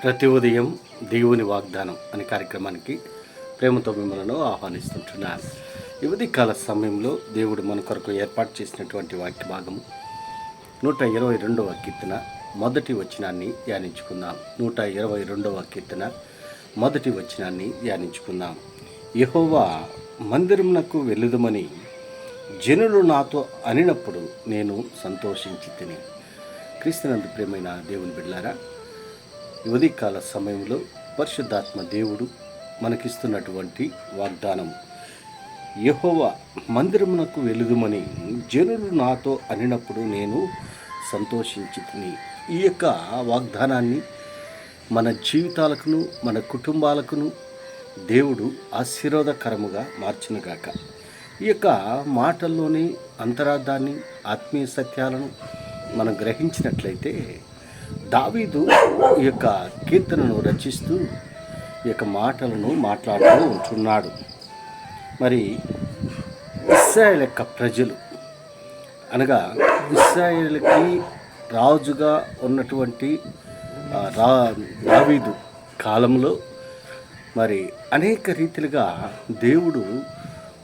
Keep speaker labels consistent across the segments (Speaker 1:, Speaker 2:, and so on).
Speaker 1: ప్రతి ఉదయం దేవుని వాగ్దానం అనే కార్యక్రమానికి ప్రేమతో మిమ్మల్ని ఆహ్వానిస్తుంటున్నాను. ఈ ఉదయకాల సమయంలో దేవుడు మన కొరకు ఏర్పాటు చేసినటువంటి వాక్య భాగము 122వ కీర్తన మొదటి వచనాన్ని ధ్యానించుకుందాం. 122వ కీర్తన మొదటి వచనాన్ని ధ్యానించుకుందాం. యెహోవా మందిరమునకు వెళ్ళుదమని జనులు నాతో అనినప్పుడు నేను సంతోషించి తిని. క్రీస్తునందు ప్రియమైన దేవుని బిడ్డలారా, ఉదయకాల సమయంలో పరిశుద్ధాత్మ దేవుడు మనకిస్తున్నటువంటి వాగ్దానం, యెహోవా మందిరమునకు వెలుగుమని జనులు నాతో అనినప్పుడు నేను సంతోషించి తిని. ఈ యొక్క వాగ్దానాన్ని మన జీవితాలకును మన కుటుంబాలకును దేవుడు ఆశీర్వాదకరముగా మార్చునుగాక. ఈ యొక్క మాటల్లోని అంతరార్థాన్ని, ఆత్మీయ సత్యాలను మనం గ్రహించినట్లయితే, దావీదు ఈ యొక్క కీర్తనను రచిస్తూ ఈ యొక్క మాటలను మాట్లాడుతూ ఉంటున్నాడు. మరి ఇశ్రాయేలు యొక్క ప్రజలు అనగా ఇశ్రాయేలుకి రాజుగా ఉన్నటువంటి దావీదు కాలంలో మరి అనేక రీతిలుగా దేవుడు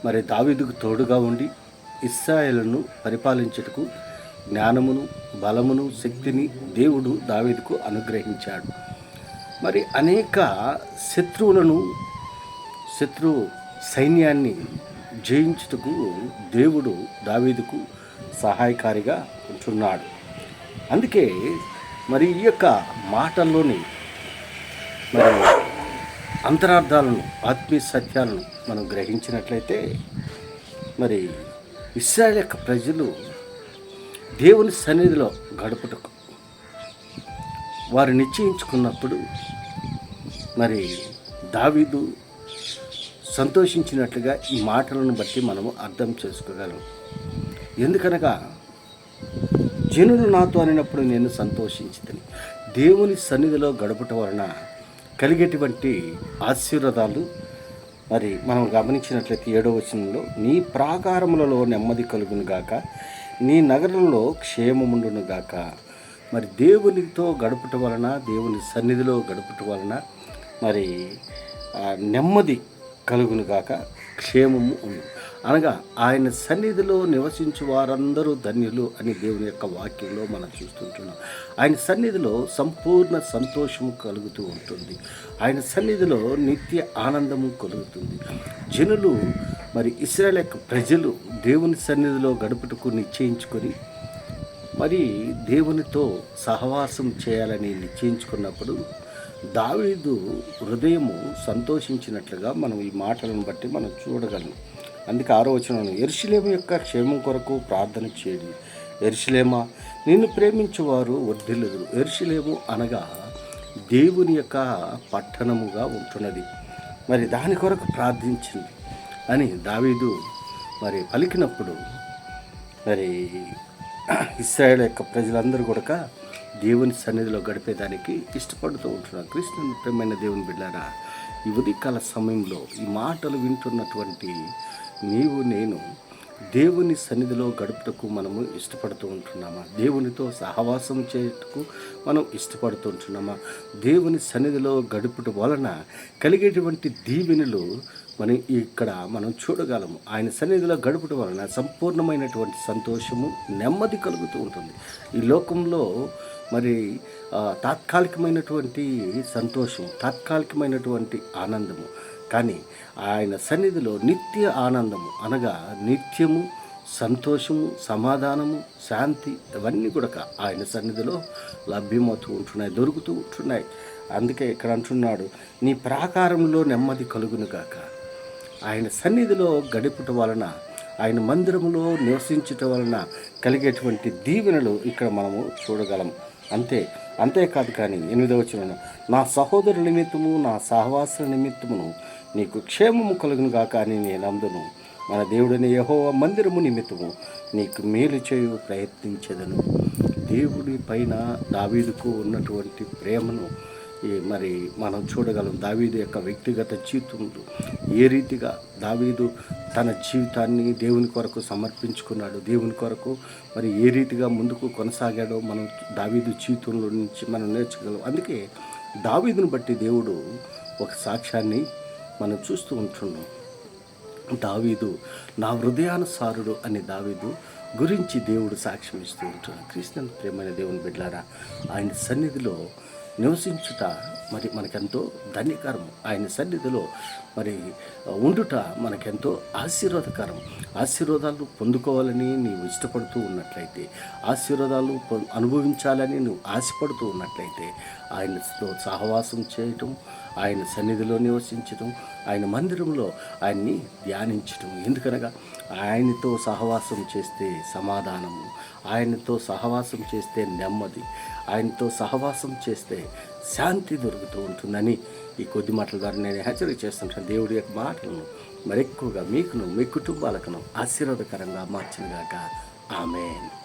Speaker 1: మరి దావీదుకు తోడుగా ఉండి ఇశ్రాయేలును పరిపాలించుటకు జ్ఞానమును, బలమును, శక్తిని దేవుడు దావీదుకు అనుగ్రహించాడు. మరి అనేక శత్రు సైన్యాన్ని జయించుటకు దేవుడు దావీదుకు సహాయకారిగా ఉంటున్నాడు. అందుకే మరి ఈ యొక్క మాటల్లోని మరి అంతరార్థాలను, ఆత్మీయ సత్యాలను మనం గ్రహించినట్లయితే, మరి ఇశ్రాయేలు యొక్క ప్రజలు దేవుని సన్నిధిలో గడుపుటకు వారు నిశ్చయించుకున్నప్పుడు మరి దావీదు సంతోషించినట్లుగా ఈ మాటలను బట్టి మనము అర్థం చేసుకోగలం. ఎందుకనగా జనులు నాతో అనినప్పుడు నేను సంతోషించితిని. దేవుని సన్నిధిలో గడుపుట వలన కలిగేటువంటి ఆశీర్వాదాలు మరి మనం గమనించినట్లయితే 7వ వచనంలో, నీ ప్రాకారములలో నెమ్మది కలుగును గాక, నీ నగరంలో క్షేమముండును గాక. మరి దేవునితో గడుపుట వలన, దేవుని సన్నిధిలో గడుపుట వలన మరి నెమ్మది కలుగును గాక, క్షేమము ఉండు. అనగా ఆయన సన్నిధిలో నివసించు వారందరూ ధన్యులు అని దేవుని యొక్క వాక్యంలో మనం చూస్తుంటున్నాం. ఆయన సన్నిధిలో సంపూర్ణ సంతోషము కలుగుతూ ఉంటుంది. ఆయన సన్నిధిలో నిత్య ఆనందము కలుగుతుంది. జనులు మరి ఇశ్రాయేలు యొక్క ప్రజలు దేవుని సన్నిధిలో గడుపుటకు నిశ్చయించుకొని మరి దేవునితో సహవాసం చేయాలని నిశ్చయించుకున్నప్పుడు దావీదు హృదయము సంతోషించినట్లుగా మనం ఈ మాటలను బట్టి మనం చూడగలం. అందుకే 6వ వచనం, యెరూషలేము యొక్క క్షేమం కొరకు ప్రార్థన చేయండి. యెరూషలేమా, నిన్ను ప్రేమించువారు వర్ధిల్లుదురు. యెరూషలేము అనగా దేవుని యొక్క పట్టణముగా ఉంటున్నది. మరి దాని కొరకు ప్రార్థించింది అని దావీదు మరి పలికినప్పుడు మరి ఇశ్రాయేలు యొక్క ప్రజలందరూ కూడా దేవుని సన్నిధిలో గడిపేదానికి ఇష్టపడుతూ ఉంటున్నారు. క్రీస్తుని ప్రియమైన దేవుని బిడ్డారా, ఈ ఉదయకాల సమయంలో ఈ మాటలు వింటున్నటువంటి నీవు నేను దేవుని సన్నిధిలో గడుపుటకు మనము ఇష్టపడుతూ ఉంటున్నామా? దేవునితో సహవాసం చేయటకు మనం ఇష్టపడుతూ ఉంటున్నామా? దేవుని సన్నిధిలో గడుపుట వలన కలిగేటువంటి దీవెనలు మనం చూడగలము. ఆయన సన్నిధిలో గడుపుట వలన సంపూర్ణమైనటువంటి సంతోషము, నెమ్మది కలుగుతూ ఉంటుంది. ఈ లోకంలో మరి తాత్కాలికమైనటువంటి సంతోషం, తాత్కాలికమైనటువంటి ఆనందము, కానీ ఆయన సన్నిధిలో నిత్య ఆనందము అనగా నిత్యము సంతోషము, సమాధానము, శాంతి ఇవన్నీ కూడా ఆయన సన్నిధిలో లభ్యమవుతూ ఉంటున్నాయి, దొరుకుతూ ఉంటున్నాయి. అందుకే ఇక్కడ అంటున్నాడు, నీ ప్రాకారంలో నెమ్మది కలుగును గాక. ఆయన సన్నిధిలో గడుపుట వలన, ఆయన మందిరములో నివసించుట వలన కలిగేటువంటి దీవెనలు ఇక్కడ మనము చూడగలం. అంతేకాదు కానీ 8వ వచనం, నా సహోదరుల నిమిత్తము, నా సహవాసుల నిమిత్తమును నీకు క్షేమము కలుగును గాక అని నేను అందును. మన దేవుడైన యెహోవా మందిరము నిమిత్తము నీకు మేలు చేయు ప్రయత్నించెదను. దేవుడి పైన దావీదుకు ఉన్నటువంటి ప్రేమను మరి మనం చూడగలం. దావీదు యొక్క వ్యక్తిగత జీవితంలో ఏ రీతిగా దావీదు తన జీవితాన్ని దేవుని కొరకు సమర్పించుకున్నాడు, దేవుని కొరకు మరి ఏ రీతిగా ముందుకు కొనసాగాడో మనం దావీదు జీవితంలో నుంచి మనం నేర్చుకోగలం. అందుకే దావీదును బట్టి దేవుడు ఒక సాక్ష్యాన్ని మనం చూస్తూ ఉంటున్నాం. దావీదు నా హృదయానుసారుడు అని దావీదు గురించి దేవుడు సాక్ష్యం ఇస్తూ ఉంటున్నాడు. క్రీస్తుని ప్రేమైన దేవుని బిడ్డలారా, ఆయన సన్నిధిలో నివసించుట మరి మనకెంతో ధన్యకరం. ఆయన సన్నిధిలో మరి ఉండుట మనకెంతో ఆశీర్వాదకరం. ఆశీర్వాదాలు పొందుకోవాలని నీవు ఇష్టపడుతూ ఉన్నట్లయితే, ఆశీర్వాదాలు అనుభవించాలని నువ్వు ఆశపడుతూ ఉన్నట్లయితే, ఆయనతో సహవాసం చేయటం, ఆయన సన్నిధిలో నివసించటం, ఆయన మందిరంలో ఆయన్ని ధ్యానించటం. ఎందుకనగా ఆయనతో సహవాసం చేస్తే సమాధానము, ఆయనతో సహవాసం చేస్తే నెమ్మది, ఆయనతో సహవాసం చేస్తే శాంతి దొరుకుతూ ఉంటుందని ఈ కొద్ది మాటల ద్వారా నేను హెచ్చరిక చేస్తుంటాను. దేవుడి యొక్క మాటలను మరెక్కువగా మీకును మీ కుటుంబాలకును ఆశీర్వాదకరంగా మార్చినగాక. ఆమేన్.